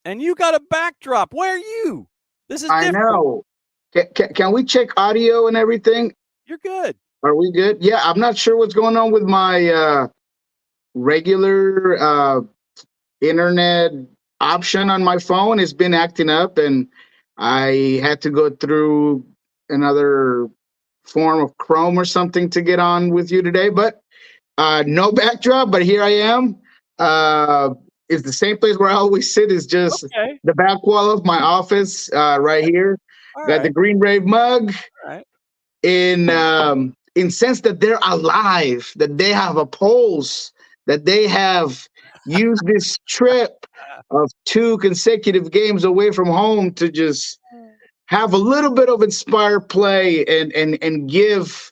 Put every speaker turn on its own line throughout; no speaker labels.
And you got a backdrop. Where are you? This is
I
different.
know. Can we check audio and everything?
You're good.
Are we good? Yeah, I'm not sure what's going on with my regular internet option on my phone. It's been acting up, and I had to go through another form of Chrome or something to get on with you today. But no backdrop, but here I am. Uh, it's the same place where I always sit. It's just
Okay.
the back wall of my office right here.
All
Got the
right.
Green Brave mug
All right.
in sense that they're alive, that they have a pulse, that they have used this trip of two consecutive games away from home to just have a little bit of inspired play and give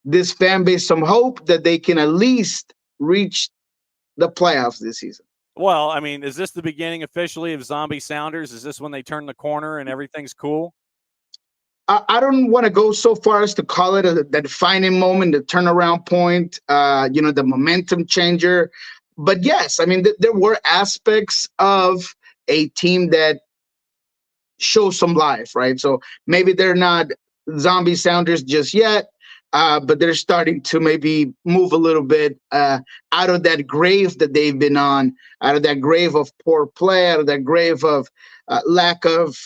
this fan base some hope that they can at least reach the playoffs this season.
Well, I mean, is this the beginning officially of Zombie Sounders? Is this when they turn the corner and everything's cool?
I don't want to go so far as to call it the defining moment, the turnaround point, the momentum changer. But yes, I mean, there were aspects of a team that show some life, right? So maybe they're not zombie sounders just yet, but they're starting to maybe move a little bit out of that grave that they've been on, out of that grave of poor play, out of that grave of lack of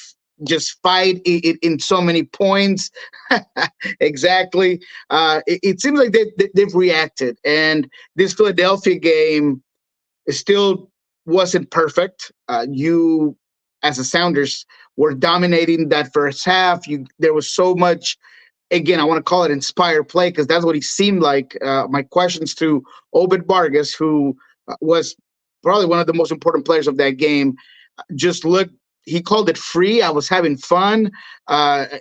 just fight in so many points. Exactly. It seems like they've reacted, and this Philadelphia game still wasn't perfect. You, as a Sounders, were dominating that first half. There was so much. Again, I want to call it inspired play because that's what he seemed like. My questions to Obed Vargas, who was probably one of the most important players of that game, just looked. He called it free. I was having fun.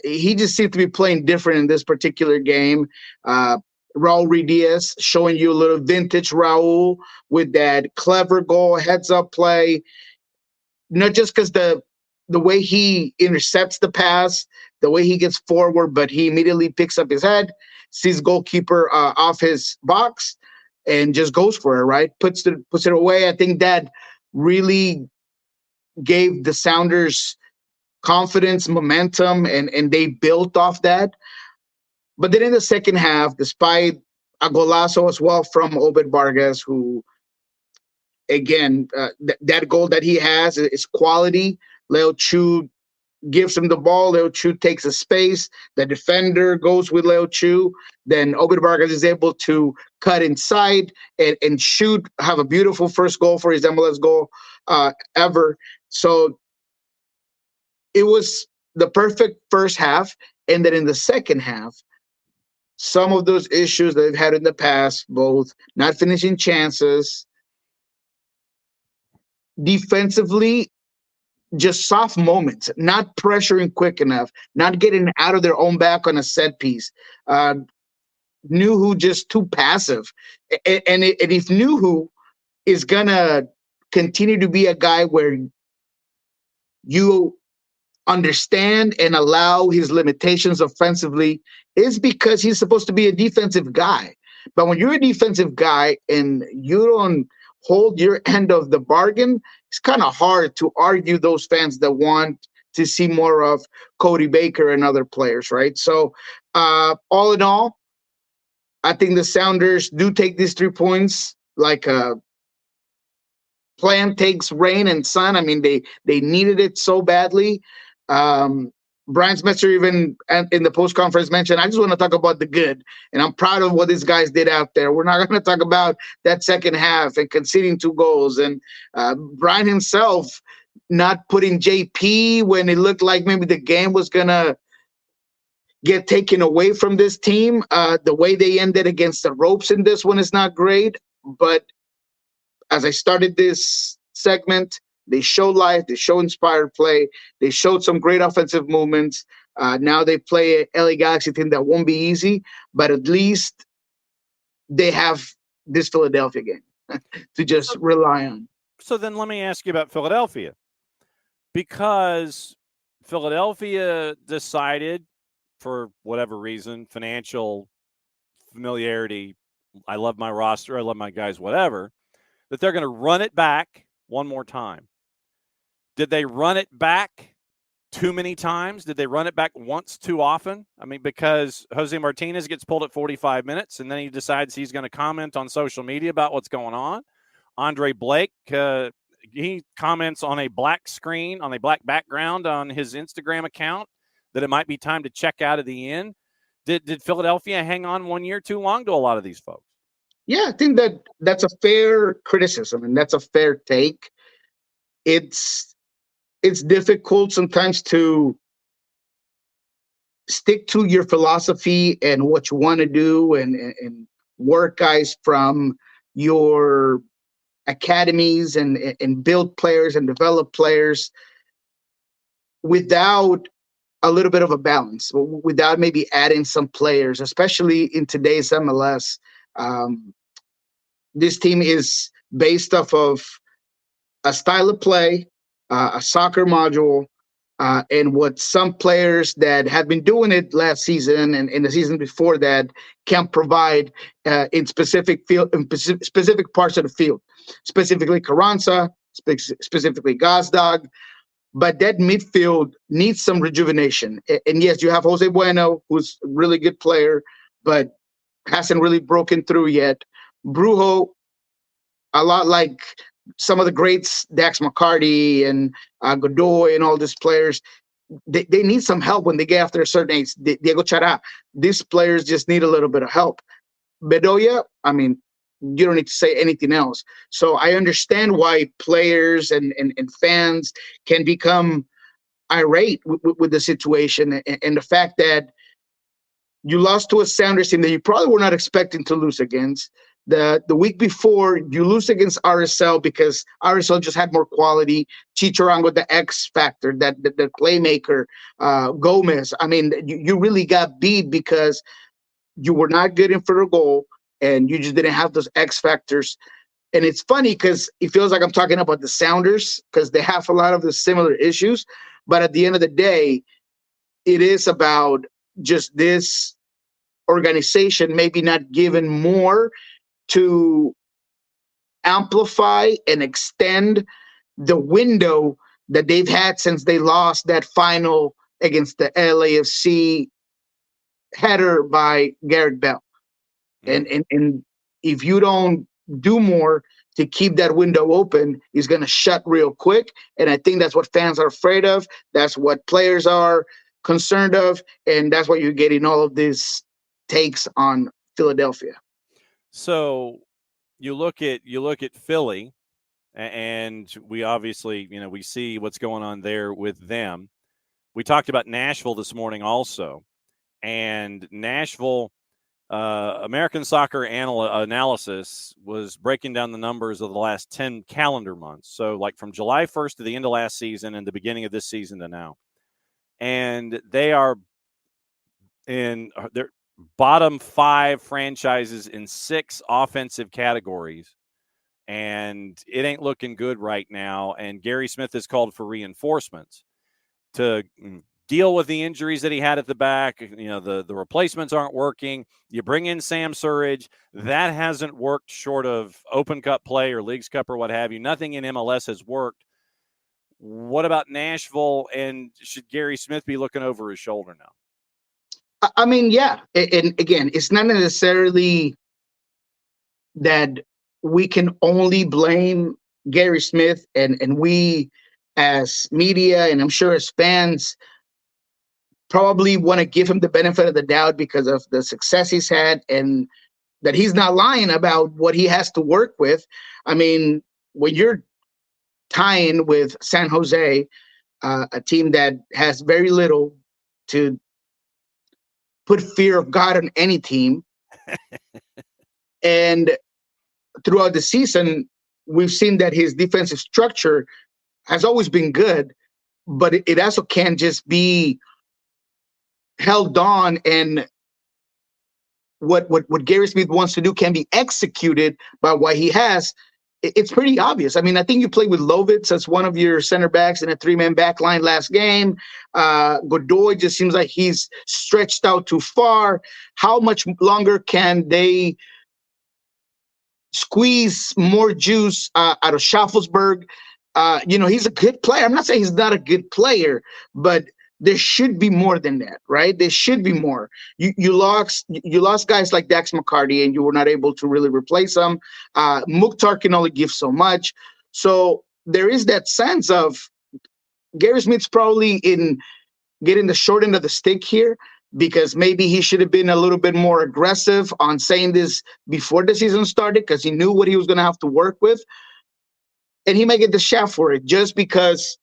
He just seemed to be playing different in this particular game. Raul Diaz showing you a little vintage Raul with that clever goal, heads up play. Not just because the way he intercepts the pass, the way he gets forward, but he immediately picks up his head, sees goalkeeper off his box, and just goes for it. Right, puts it away. I think that really gave the Sounders confidence, momentum, and they built off that. But then in the second half, despite a golazo as well from Obed Vargas, who again that goal that he has is quality. Leo Chu gives him the ball. Leo Chu takes a space. The defender goes with Leo Chu. Then Obed Vargas is able to cut inside and shoot. Have a beautiful first goal for his MLS goal ever. So it was the perfect first half. And then in the second half, some of those issues that they've had in the past, both not finishing chances, defensively, just soft moments, not pressuring quick enough, not getting out of their own back on a set piece. Uh, Nuhu just too passive. And if Nuhu is going to continue to be a guy where you understand and allow his limitations offensively is because he's supposed to be a defensive guy. But when you're a defensive guy and you don't hold your end of the bargain, it's kind of hard to argue those fans that want to see more of Cody Baker and other players, right? So, all in all, I think the Sounders do take these 3 points like a plant takes rain and sun. I mean, they needed it so badly. Um, Brian Smetzer even in the post conference mentioned, I just want to talk about the good, and I'm proud of what these guys did out there. We're not going to talk about that second half and conceding 2 goals, and Brian himself not putting JP when it looked like maybe the game was gonna get taken away from this team. The way they ended against the ropes in this one is not great, but as I started this segment, they show life, they show inspired play, they showed some great offensive movements. Now they play a LA Galaxy team that won't be easy, but at least they have this Philadelphia game to just rely on.
So then let me ask you about Philadelphia, because Philadelphia decided, for whatever reason, financial familiarity, I love my roster, I love my guys, whatever, that they're going to run it back one more time. Did they run it back too many times? Did they run it back once too often? I mean, because Jose Martinez gets pulled at 45 minutes and then he decides he's going to comment on social media about what's going on. Andre Blake, he comments on a black screen, on a black background on his Instagram account that it might be time to check out of the end. Did Philadelphia hang on 1 year too long to a lot of these folks?
Yeah, I think that's a fair criticism, and that's a fair take. It's difficult sometimes to stick to your philosophy and what you want to do, and work guys from your academies and build players and develop players without a little bit of a balance, without maybe adding some players, especially in today's MLS. This team is based off of a style of play, a soccer module, and what some players that have been doing it last season and in the season before that can provide in specific field, in specific parts of the field, specifically Carranza, specifically Gazdag. But that midfield needs some rejuvenation. And yes, you have Jose Bueno, who's a really good player, but hasn't really broken through yet. Brujo, a lot like some of the greats, Dax McCarty and Godoy and all these players, they need some help when they get after a certain age. Diego Chara, these players just need a little bit of help. Bedoya, I mean, you don't need to say anything else. So I understand why players and fans can become irate with the situation and the fact that you lost to a Sounders team that you probably were not expecting to lose against. The week before, you lose against RSL because RSL just had more quality. Chicharango, the X factor, the playmaker, Gomez. I mean, you really got beat because you were not good in front of goal and you just didn't have those X factors. And it's funny because it feels like I'm talking about the Sounders because they have a lot of the similar issues. But at the end of the day, it is about just this organization maybe not given more to amplify and extend the window that they've had since they lost that final against the LAFC header by Garrett Bell. And if you don't do more to keep that window open, it's going to shut real quick. And I think that's what fans are afraid of. That's what players are concerned of. And that's why you're getting all of these takes on Philadelphia.
So you look at Philly, and we obviously, we see what's going on there with them. We talked about Nashville this morning also. And Nashville, American Soccer Analysis was breaking down the numbers of the last 10 calendar months. So like from July 1st to the end of last season and the beginning of this season to now. And they are in their bottom 5 franchises in 6 offensive categories. And it ain't looking good right now. And Gary Smith has called for reinforcements to deal with the injuries that he had at the back. The replacements aren't working. You bring in Sam Surridge. That hasn't worked short of Open Cup play or Leagues Cup or what have you. Nothing in MLS has worked. What about Nashville? And should Gary Smith be looking over his shoulder now?
I mean, yeah. And again, it's not necessarily that we can only blame Gary Smith and we as media and I'm sure as fans probably want to give him the benefit of the doubt because of the success he's had and that he's not lying about what he has to work with. I mean, when you're tying with San Jose, a team that has very little to put fear of God on any team, and throughout the season, we've seen that his defensive structure has always been good, but it also can't just be held on and what Gary Smith wants to do can be executed by what he has. It's pretty obvious. I mean, I think you played with Lovitz as one of your center backs in a 3-man back line last game. Godoy just seems like he's stretched out too far. How much longer can they squeeze more juice out of Schaffelsberg? He's a good player. I'm not saying he's not a good player, but there should be more than that, right? There should be more. You lost guys like Dax McCarty, and you were not able to really replace them. Mukhtar can only give so much, so there is that sense of Gary Smith's probably in getting the short end of the stick here because maybe he should have been a little bit more aggressive on saying this before the season started because he knew what he was going to have to work with, and he might get the shaft for it just because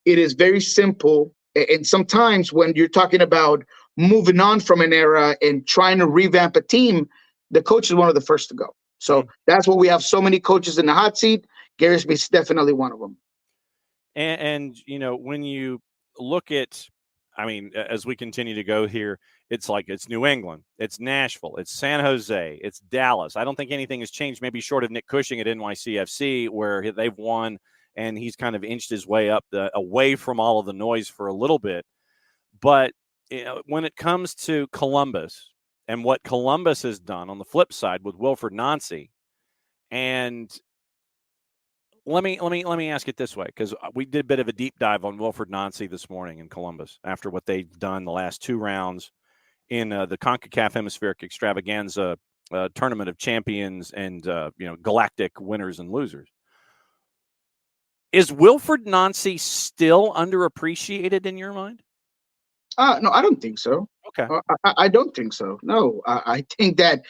it is very simple. And sometimes when you're talking about moving on from an era and trying to revamp a team, the coach is one of the first to go. So that's why we have so many coaches in the hot seat. Gary Smith's definitely one of them.
And when you look at, I mean, as we continue to go here, it's like it's New England, it's Nashville, it's San Jose, it's Dallas. I don't think anything has changed, maybe short of Nick Cushing at NYCFC, where they've won and he's kind of inched his way up away from all of the noise for a little bit. But when it comes to Columbus and what Columbus has done on the flip side with Wilfried Nancy, and let me ask it this way, because we did a bit of a deep dive on Wilfried Nancy this morning in Columbus after what they've done the last two rounds in the CONCACAF Hemispheric Extravaganza Tournament of Champions and galactic winners and losers. Is Wilfried Nancy still underappreciated in your mind?
No, I don't think so.
Okay.
I don't think so. No, I think that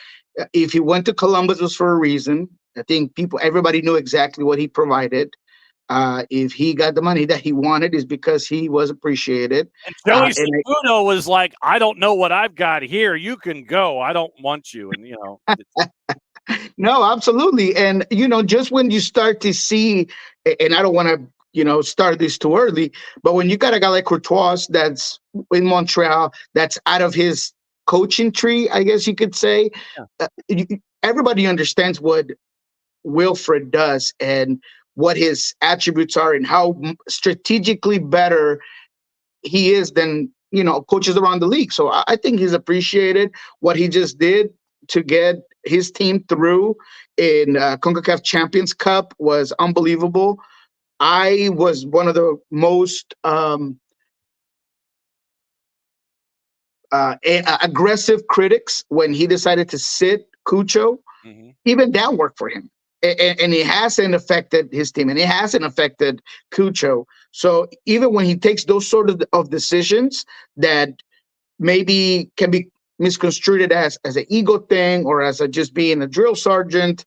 if he went to Columbus, it was for a reason. I think everybody knew exactly what he provided. If he got the money that he wanted, is because he was appreciated.
And Joey Saputo was like, "I don't know what I've got here. You can go. I don't want you." And
No, absolutely. And just when you start to see, and I don't want to start this too early, but when you got a guy like Courtois that's in Montreal, that's out of his coaching tree, I guess you could say, everybody understands what Wilfried does and what his attributes are and how strategically better he is than coaches around the league. So I think he's appreciated. What he just did to get his team through in CONCACAF Champions Cup was unbelievable. I was one of the most aggressive critics when he decided to sit Cucho. Mm-hmm. Even that worked for him. And it hasn't affected his team, and it hasn't affected Cucho. So even when he takes those sort of decisions that maybe can be misconstrued as an ego thing or as just being a drill sergeant,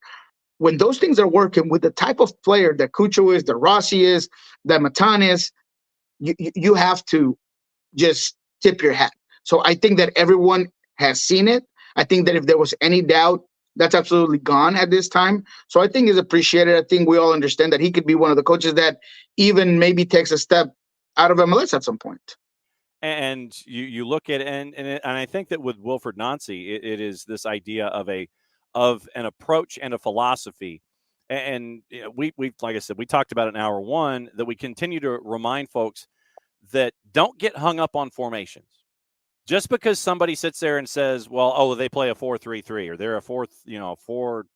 when those things are working with the type of player that Cucho is, that Rossi is, that Matan is, you have to just tip your hat. So I think that everyone has seen it. I think that if there was any doubt, that's absolutely gone at this time. So I think he's appreciated. I think we all understand that he could be one of the coaches that even maybe takes a step out of MLS at some point.
And you look at it, and I think that with Wilfried Nancy, it is this idea of an approach and a philosophy. And we like I said, we talked about it in hour one, that we continue to remind folks that don't get hung up on formations. Just because somebody sits there and says, well, they play a 4-3-3, or they're a 3-4-2-1 or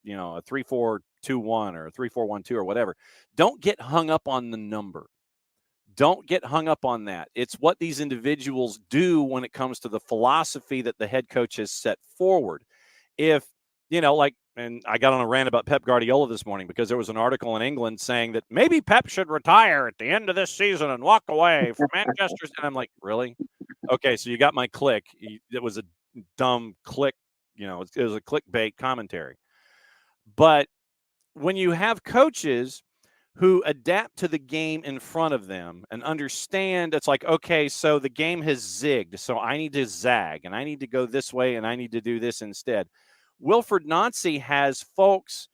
a 3-4-1-2 or whatever. Don't get hung up on the number. Don't get hung up on that. It's what these individuals do when it comes to the philosophy that the head coach has set forward. If, and I got on a rant about Pep Guardiola this morning because there was an article in England saying that maybe Pep should retire at the end of this season and walk away from Manchester. And I'm like, really? Okay, so you got my click. It was a dumb click. It was a clickbait commentary. But when you have coaches who adapt to the game in front of them and understand, it's like, okay, so the game has zigged, so I need to zag, and I need to go this way, and I need to do this instead. Wilfried Nancy has folks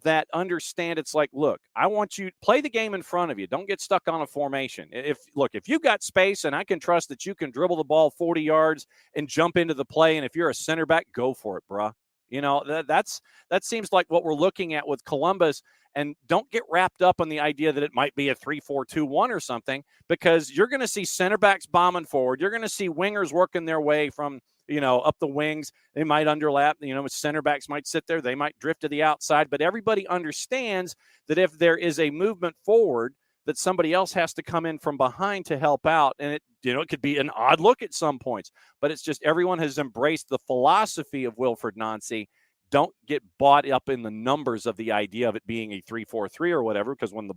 that understand. It's like, look, I want you to play the game in front of you. Don't get stuck on a formation. If you've got space and I can trust that you can dribble the ball 40 yards and jump into the play, and if you're a center back, go for it, bruh. That seems like what we're looking at with Columbus. And don't get wrapped up on the idea that it might be a 3-4-2-1 or something, because you're going to see center backs bombing forward. You're going to see wingers working their way from, up the wings. They might underlap, center backs might sit there. They might drift to the outside. But everybody understands that if there is a movement forward, that somebody else has to come in from behind to help out. And it could be an odd look at some points, but it's just everyone has embraced the philosophy of Wilfried Nancy. Don't get bought up in the numbers of the idea of it being a 3-4-3 or whatever, because when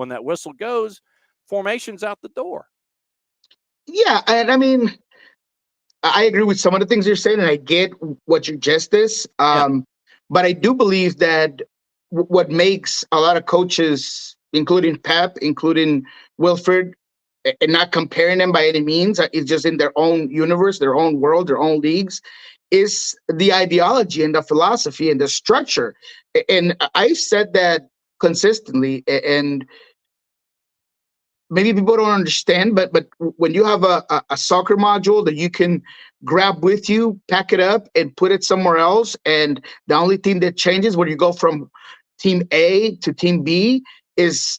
that whistle goes, formation's out the door.
Yeah, and I mean, I agree with some of the things you're saying, and I get what you just is. But I do believe that what makes a lot of coaches, including Pep, including Wilfried, and not comparing them by any means, it's just in their own universe, their own world, their own leagues, is the ideology and the philosophy and the structure. And I've said that consistently, and maybe people don't understand, but when you have a soccer module that you can grab with you, pack it up, and put it somewhere else, and the only thing that changes when you go from team A to team B is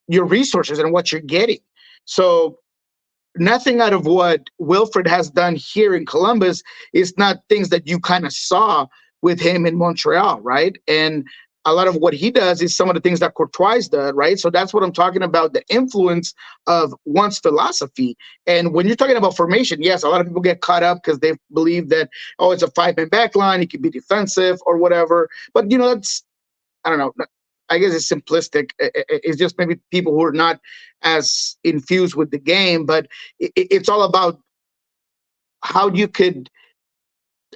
your resources and what you're getting. So nothing out of what Wilfried has done here in Columbus is not things that you kind of saw with him in Montreal, right? And a lot of what he does is some of the things that Courtois does, right? So that's what I'm talking about, the influence of one's philosophy. And when you're talking about formation, yes, a lot of people get caught up because they believe that, oh, it's a 5-man back line, it can be defensive or whatever. But, that's, I don't know, I guess it's simplistic. It's just maybe people who are not as infused with the game, but it's all about how you could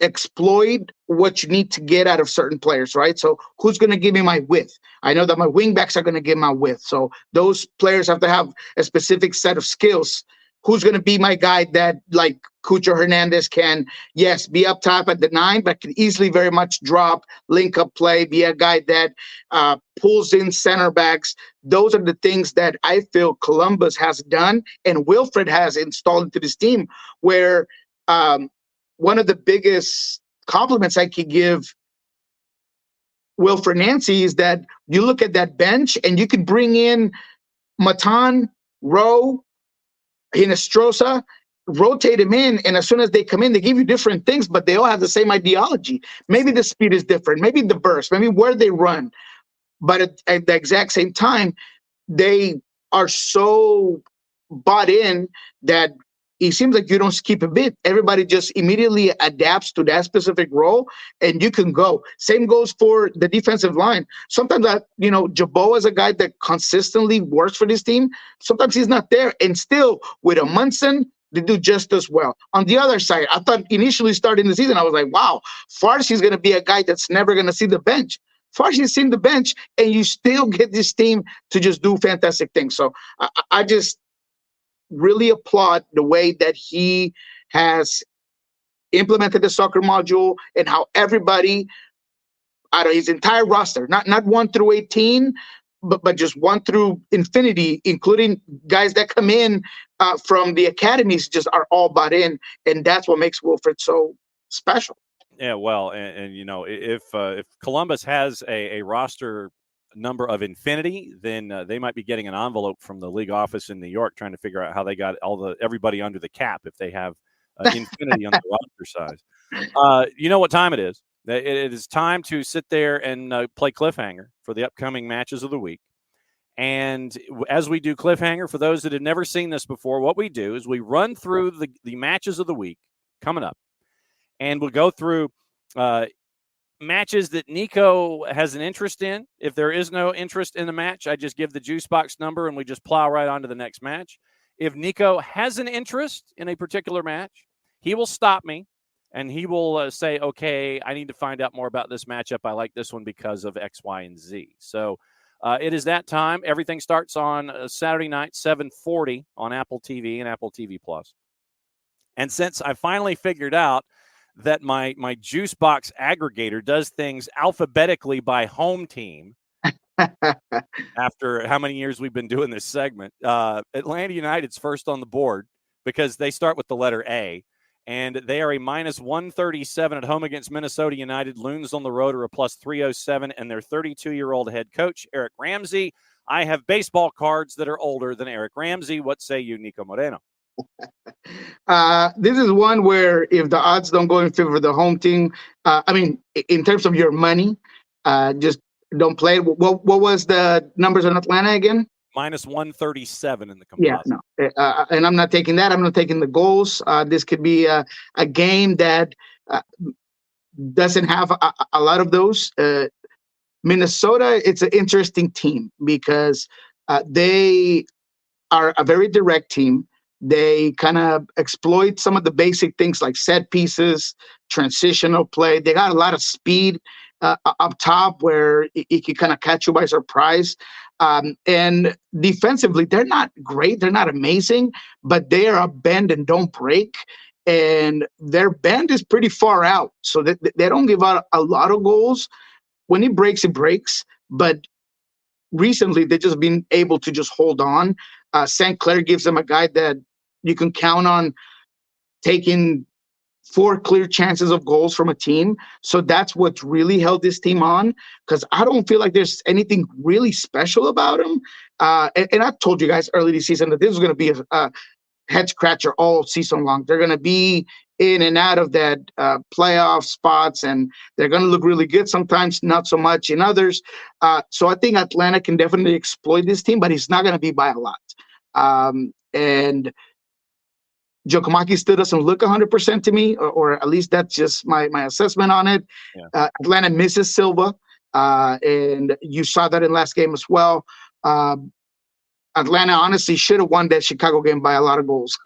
exploit what you need to get out of certain players, right? So who's going to give me my width? I know that my wingbacks are going to give my width. So those players have to have a specific set of skills. Who's going to be my guy that, like Cucho Hernandez, can, yes, be up top at the 9, but can easily very much drop, link up play, be a guy that pulls in center backs. Those are the things that I feel Columbus has done and Wilfried has installed into this team, where one of the biggest compliments I could give Wilfried Nancy is that you look at that bench and you could bring in Matan, Rowe, Hinestrosa, rotate them in, and as soon as they come in, they give you different things, but they all have the same ideology. Maybe the speed is different, maybe the burst, maybe where they run, but at the exact same time, they are so bought in that it seems like you don't skip a bit. Everybody just immediately adapts to that specific role, and you can go. Same goes for the defensive line. Sometimes Jabo is a guy that consistently works for this team. Sometimes he's not there, and still with a Munson, they do just as well. On the other side, I thought initially starting the season, I was like, wow, Farsi's going to be a guy that's never going to see the bench. Farsi's seen the bench, and you still get this team to just do fantastic things. So I just really applaud the way that he has implemented the soccer module and how everybody out of his entire roster, not 1 through 18, but just 1 through infinity, including guys that come in from the academies, just are all bought in, and that's what makes Wilfried so special.
Yeah, well, and if Columbus has a roster number of infinity, then they might be getting an envelope from the league office in New York trying to figure out how they got everybody under the cap if they have infinity on the roster size. You know what time it is? It is time to sit there and play cliffhanger for the upcoming matches of the week. And as we do cliffhanger, for those that have never seen this before, what we do is we run through the matches of the week coming up, and we'll go through matches that Niko has an interest in. If there is no interest in the match, I just give the juice box number and we just plow right on to the next match. If Niko has an interest in a particular match, he will stop me and he will say, okay, I need to find out more about this matchup. I like this one because of X, Y, and Z. So it is that time. Everything starts on Saturday night, 7:40 on Apple TV and Apple TV Plus. And since I finally figured out that my juice box aggregator does things alphabetically by home team after how many years we've been doing this segment, Atlanta United's first on the board because they start with the letter A, and they are a -137 at home against Minnesota United. Loons on the road are a +307, and their 32-year-old head coach, Eric Ramsey. I have baseball cards that are older than Eric Ramsey. What say you, Niko Moreno?
This is one where if the odds don't go in favor of the home team, in terms of your money, just don't play. What was the numbers in Atlanta again?
Minus 137 in the
Yeah,
composite.
no. And I'm not taking that. I'm not taking the goals. This could be a game that doesn't have a lot of those. Minnesota, it's an interesting team because they are a very direct team. They kind of exploit some of the basic things like set pieces, transitional play. They got a lot of speed up top where it can kind of catch you by surprise. And defensively, they're not great. They're not amazing, but they are a bend and don't break. And their bend is pretty far out. So they don't give out a lot of goals. When it breaks, it breaks. But recently, they've just been able to just hold on. St. Clair gives them a guy that you can count on taking 4 clear chances of goals from a team. So that's what's really held this team on, because I don't feel like there's anything really special about them. And I told you guys early this season that this was going to be a head scratcher all season long. They're going to be in and out of that playoff spots, and they're going to look really good sometimes, not so much in others. So I think Atlanta can definitely exploit this team, but it's not going to be by a lot. And Jokomaki still doesn't look 100% to me, or at least that's just my assessment on it. Yeah. Atlanta misses Silva, and you saw that in last game as well. Atlanta honestly should have won that Chicago game by a lot of goals.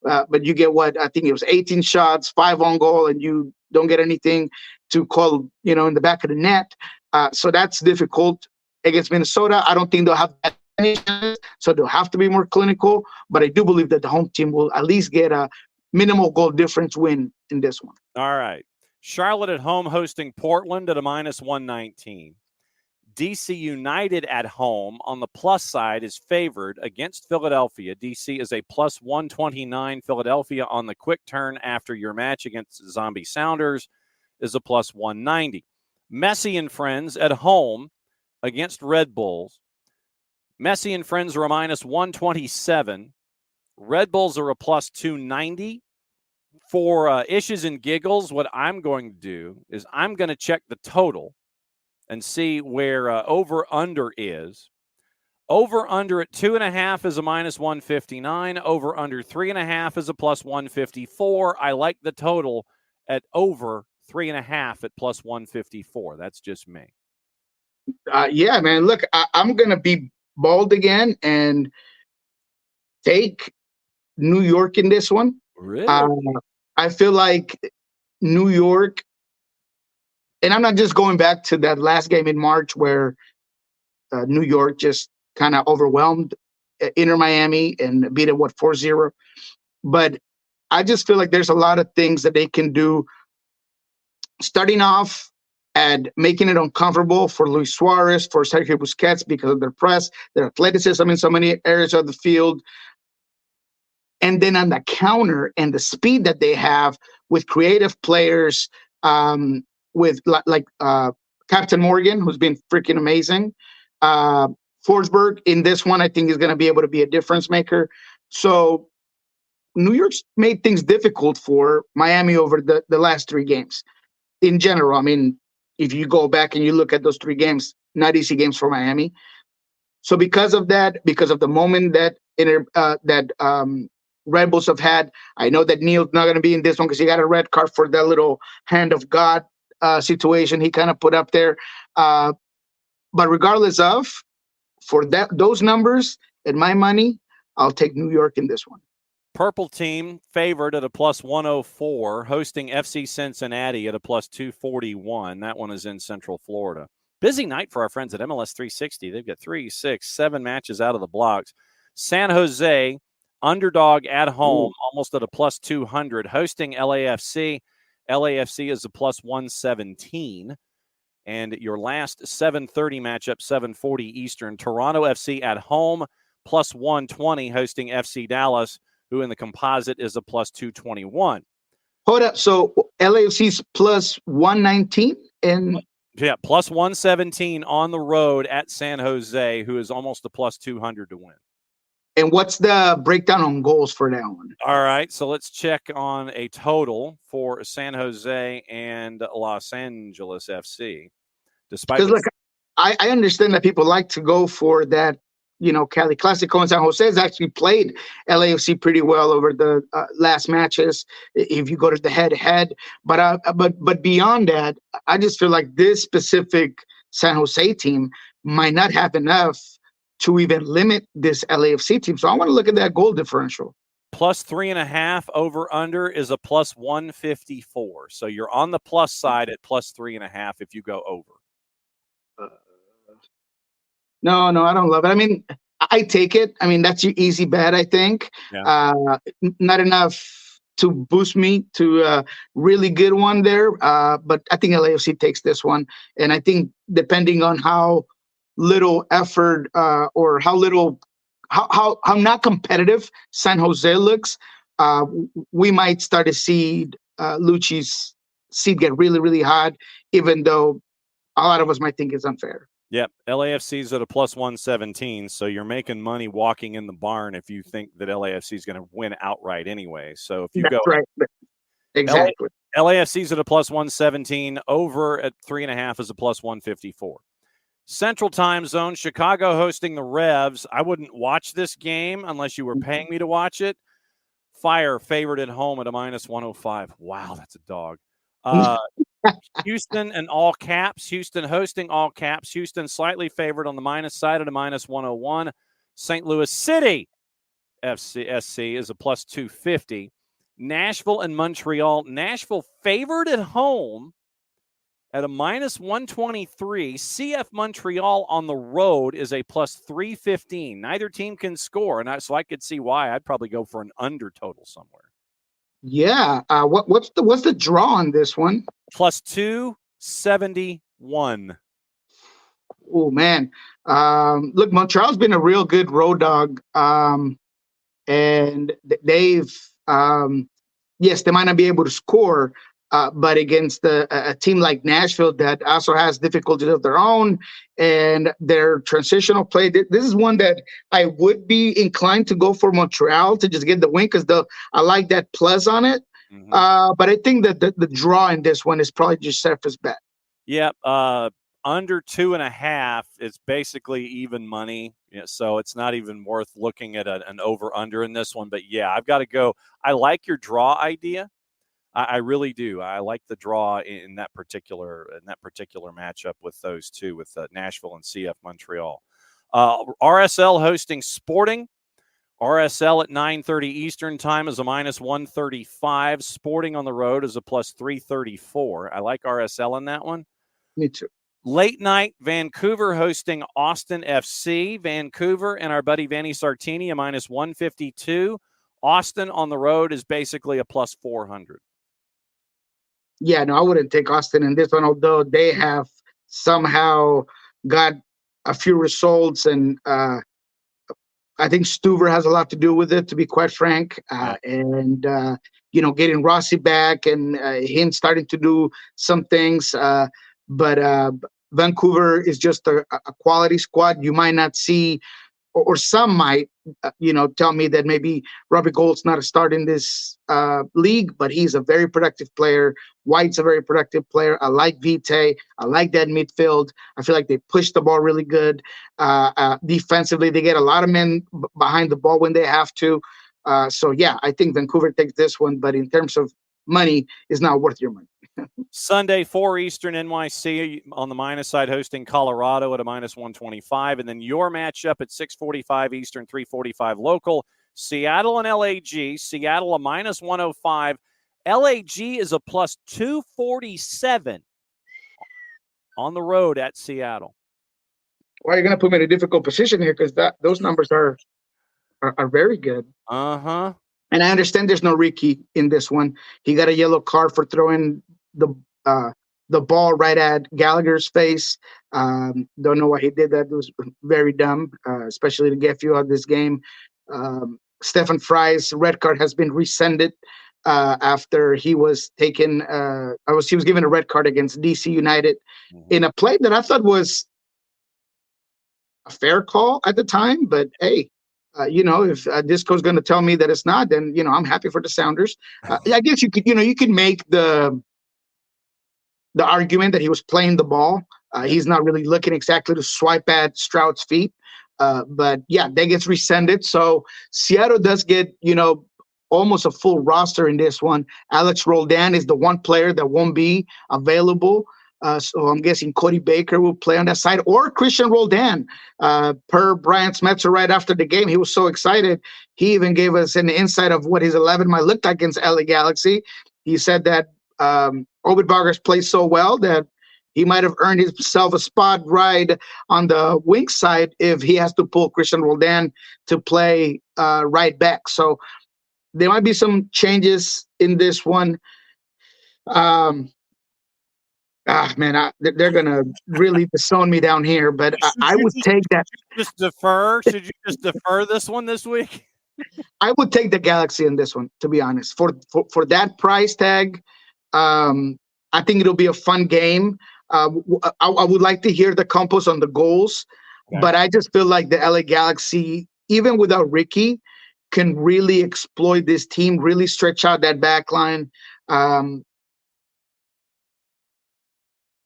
But you get what? I think it was 18 shots, 5 on goal, and you don't get anything to call, in the back of the net. So that's difficult against Minnesota. I don't think they'll have that many chances, so they'll have to be more clinical. But I do believe that the home team will at least get a minimal goal difference win in this one.
All right. Charlotte at home hosting Portland at a minus 119. DC United at home on the plus side is favored against Philadelphia. DC is a plus 129. Philadelphia on the quick turn after your match against Zombie Sounders is a plus 190. Messi and friends at home against Red Bulls. Messi and friends are a minus 127. Red Bulls are a plus 290. For issues and giggles, what I'm going to do is I'm going to check the total and see where over-under is. Over-under at 2.5 is a minus 159. Over-under 3.5 is a plus 154. I like the total at over 3.5 at plus 154. That's just me.
Yeah, man. Look, I'm going to be bold again and take New York in this one.
Really?
I feel like New York, and I'm not just going back to that last game in March where New York just kind of overwhelmed Inter Miami and beat it, 4-0. But I just feel like there's a lot of things that they can do, starting off and making it uncomfortable for Luis Suarez, for Sergio Busquets, because of their press, their athleticism in so many areas of the field. And then on the counter and the speed that they have with creative players, with like Captain Morgan, who's been freaking amazing. Forsberg in this one, I think, is going to be able to be a difference maker. So New York's made things difficult for Miami over the last 3 games. In general, I mean, if you go back and you look at those 3 games, not easy games for Miami. So because of that, because of the moment that Red Bulls have had, I know that Neil's not going to be in this one because he got a red card for that little hand of God situation he kind of put up there. But regardless of, for those numbers and my money, I'll take New York in this one.
Purple team favored at a plus 104, hosting FC Cincinnati at a plus 241. That one is in Central Florida. Busy night for our friends at MLS 360. They've got 3, 6, 7 matches out of the blocks. San Jose, underdog at home, almost at a plus 200, hosting LAFC. LAFC is a plus 117. And your last 7:30 matchup, 7:40 Eastern, Toronto FC at home, plus 120, hosting FC Dallas, who in the composite is a plus 221.
Hold up. So LAFC's plus 119 and
plus 117 on the road at San Jose, who is almost a plus 200 to win.
And what's the breakdown on goals for that one?
All right, so let's check on a total for San Jose and Los Angeles FC.
Because look, I understand that people like to go for that Cali Clasico, and San Jose has actually played LAFC pretty well over the last matches. If you go to the head-to-head, but beyond that, I just feel like this specific San Jose team might not have enough to even limit this LAFC team. So I want to look at that goal differential.
Plus 3.5 over under is a plus 154. So you're on the plus side at plus 3.5 if you go over.
No, I don't love it. I mean, I take it. I mean, that's your easy bet, I think.
Yeah.
Not enough to boost me to a really good one there. But I think LAFC takes this one. And I think depending on how little effort or how not competitive San Jose looks, we might start to see Lucci's seat get really, really hot, even though a lot of us might think it's unfair.
Yep, LAFC's at a plus 117, so you're making money walking in the barn if you think that LAFC is going to win outright anyway. So if you
That's
go
right. Exactly.
LAFC's at a plus 117, over at 3.5 is a plus 154. Central Time Zone, Chicago hosting the Revs. I wouldn't watch this game unless you were paying me to watch it. Fire favored at home at a minus 105. Wow, that's a dog. Houston and all caps. Houston hosting all caps. Houston slightly favored on the minus side at a minus 101. St. Louis City SC is a plus 250. Nashville and Montreal. Nashville favored at home at a minus 123. CF Montreal on the road is a plus 315. Neither team can score, and so I could see why. I'd probably go for an under total somewhere.
Yeah. What's the draw on this one?
Plus 271.
Oh man. Look, Montreal's been a real good road dog. And they've yes, they might not be able to score, but against a team like Nashville that also has difficulties of their own and their transitional play. This is one that I would be inclined to go for Montreal to just get the win because I like that plus on it. Mm-hmm. But I think that the draw in this one is probably just safest bet.
Yep. Under 2.5, it's basically even money. Yeah, so it's not even worth looking at an over-under in this one. But, yeah, I've got to go. I like your draw idea. I really do. I like the draw in that particular matchup with those two, with Nashville and CF Montreal. RSL hosting Sporting. RSL at 9:30 Eastern time is a minus 135. Sporting on the road is a plus 334. I like RSL in that one.
Me too.
Late night, Vancouver hosting Austin FC. Vancouver and our buddy Vanni Sartini, a minus 152. Austin on the road is basically a plus 400.
Yeah, no, I wouldn't take Austin in this one, although they have somehow got a few results, and I think Stuver has a lot to do with it, to be quite frank. And getting Rossi back and him starting to do some things. But Vancouver is just a quality squad. You might not see, or some might, tell me that maybe Robbie Gold's not a start in this league, but he's a very productive player. White's a very productive player. I like Vite. I like that midfield. I feel like they push the ball really good. Defensively, they get a lot of men behind the ball when they have to. So, yeah, I think Vancouver takes this one, but in terms of money, is not worth your money.
Sunday, 4 Eastern, NYC on the minus side hosting Colorado at a minus 125. And then your matchup at 6:45 Eastern, 3:45 local, Seattle and LAG. Seattle a minus 105. LAG is a plus 247 on the road at Seattle.
Well, you're going to put me in a difficult position here because those numbers are very good.
Uh-huh.
And I understand there's no Ricky in this one. He got a yellow card for throwing the ball right at Gallagher's face. Don't know why he did that. It was very dumb, especially to get you out of this game. Stefan Fry's red card has been rescinded after he was taken. He was given a red card against DC United in a play that I thought was a fair call at the time. But hey, if Disco's going to tell me that it's not, then I'm happy for the Sounders. I guess you could make the argument that he was playing the ball. He's not really looking exactly to swipe at Stroud's feet. But yeah, that gets rescinded. So Seattle does get, almost a full roster in this one. Alex Roldan is the one player that won't be available. So I'm guessing Cody Baker will play on that side, or Christian Roldan. Per Brian Smetzer right after the game, he was so excited. He even gave us an insight of what his 11 might look like against LA Galaxy. He said that Obed Vargas played so well that he might have earned himself a spot right on the wing side if he has to pull Christian Roldan to play right back. So there might be some changes in this one. They're gonna really disown me down here, but I would take that.
Just defer. Should you just defer this one this week?
I would take the Galaxy in this one, to be honest. For that price tag, I think it'll be a fun game. I would like to hear the compos on the goals, but I just feel like the LA Galaxy, even without Ricky, can really exploit this team, really stretch out that back line.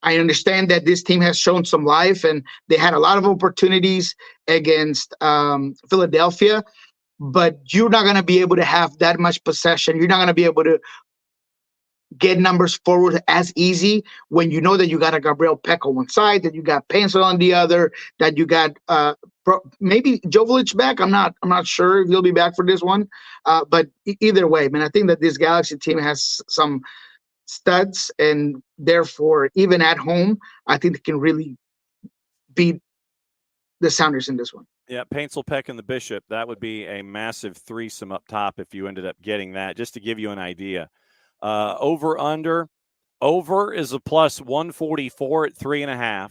I understand that this team has shown some life, and they had a lot of opportunities against Philadelphia, but you're not going to be able to have that much possession. You're not going to be able to get numbers forward as easy when you know that you got a Gabriel Peck on one side, that you got Pencil on the other, that you got maybe Joveljic back. I'm not sure if he'll be back for this one, but either way, man, I think that this Galaxy team has some studs, and therefore, even at home, I think they can really beat the Sounders in this one.
Yeah, Paintsel, Peck, and the Bishop. That would be a massive threesome up top if you ended up getting that, just to give you an idea. Over is a plus 144 at 3.5.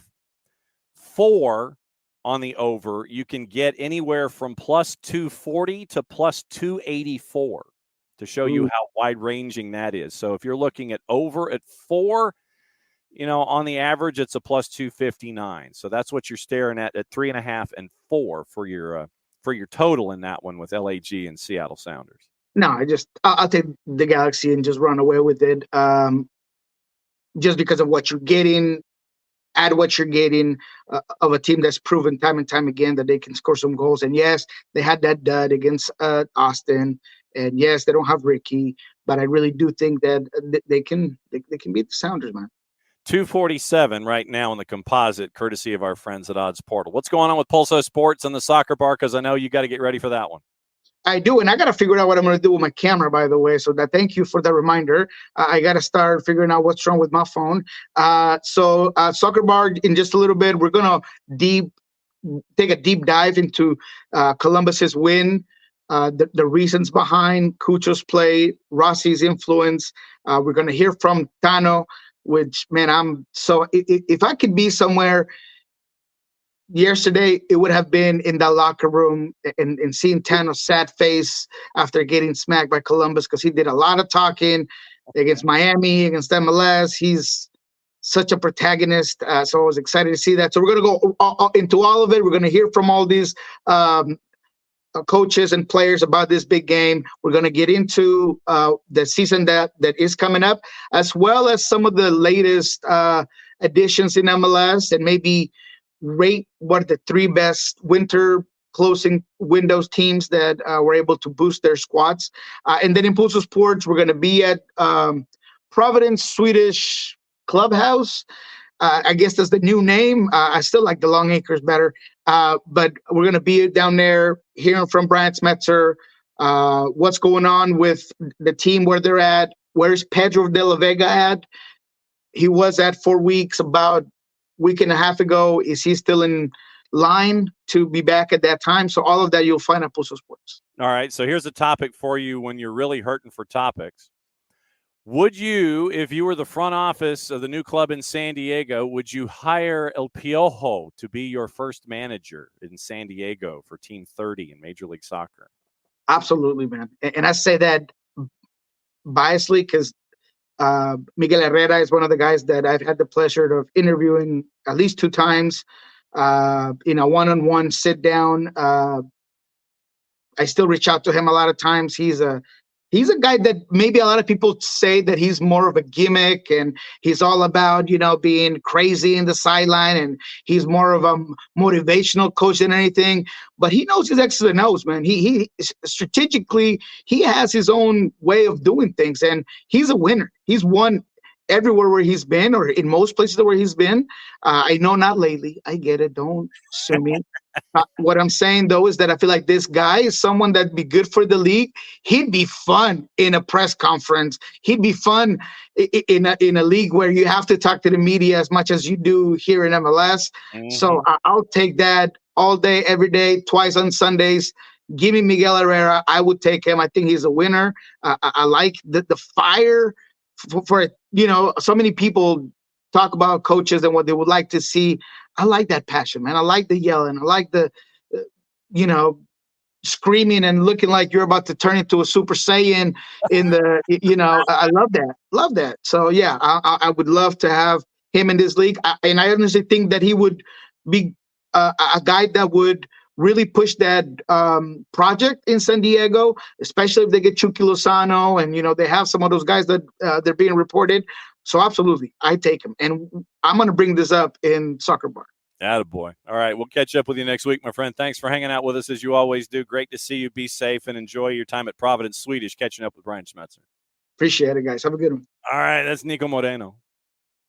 4 on the over, you can get anywhere from plus 240 to plus 284 to show you how wide-ranging that is. So if you're looking at over at 4, on the average, it's a plus 259. So that's what you're staring at 3.5 and 4 for your total in that one with LAG and Seattle Sounders.
No, I'll take the Galaxy and just run away with it. Just because of what you're getting, add what you're getting of a team that's proven time and time again that they can score some goals. And yes, they had that dud against Austin. And yes, they don't have Ricky, but I really do think that they can beat the Sounders, man.
247 right now in the composite, courtesy of our friends at Odds Portal. What's going on with Pulso Sports and the soccer bar? Because I know you got to get ready for that one.
I do, and I got to figure out what I'm going to do with my camera, by the way. So thank you for the reminder. I got to start figuring out what's wrong with my phone. So Soccer Bar, in just a little bit, we're going to take a deep dive into Columbus's win, the reasons behind Cucho's play, Rossi's influence. We're going to hear from Tano, which, man, if I could be somewhere yesterday, it would have been in that locker room and seeing Tano's sad face after getting smacked by Columbus, because he did a lot of talking against Miami, against MLS. He's such a protagonist. So I was excited to see that. So we're going to go into all of it. We're going to hear from all these coaches and players about this big game. We're going to get into the season that is coming up, as well as some of the latest additions in MLS, and maybe rate what the 3 best winter closing windows teams that were able to boost their squads. And then in Pulso Sports, we're going to be at Providence Swedish Clubhouse. I guess that's the new name. I still like the Long Acres better. But we're going to be down there hearing from Brian Smetzer, what's going on with the team, where they're at. Where's Pedro de la Vega at? He was at 4 weeks about week and a half ago. Is he still in line to be back at that time? So all of that you'll find at Pulso Sports.
All right. So here's a topic for you when you're really hurting for topics. Would you, if you were the front office of the new club in San Diego, would you hire El Piojo to be your first manager in San Diego for Team 30 in Major League Soccer?
Absolutely, man. And I say that biasly because Miguel Herrera is one of the guys that I've had the pleasure of interviewing at least 2 times in a one-on-one sit down. I still reach out to him a lot of times. He's a He's a guy that maybe a lot of people say that he's more of a gimmick and he's all about, being crazy in the sideline and he's more of a motivational coach than anything. But he knows his X's and O's, man. He strategically, he has his own way of doing things, and he's a winner. He's won everywhere where he's been, or in most places where he's been. I know not lately. I get it. Don't sue me. What I'm saying, though, is that I feel like this guy is someone that'd be good for the league. He'd be fun in a press conference. He'd be fun in a league where you have to talk to the media as much as you do here in MLS. Mm-hmm. So I'll take that all day, every day, twice on Sundays. Give me Miguel Herrera. I would take him. I think he's a winner. I like the fire for so many people talk about coaches and what they would like to see. I like that passion, man. I like the yelling. I like the, screaming and looking like you're about to turn into a Super Saiyan in the, I love that. Love that. So, yeah, I would love to have him in this league. And I honestly think that he would be a guy that would really push that project in San Diego, especially if they get Chucky Lozano and, they have some of those guys that they're being reported. So absolutely, I take him. And I'm going to bring this up in Soccer Bar.
Attaboy. All right, we'll catch up with you next week, my friend. Thanks for hanging out with us as you always do. Great to see you. Be safe and enjoy your time at Providence Swedish, catching up with Brian Schmetzer.
Appreciate it, guys. Have a good one.
All right, that's Niko Moreno.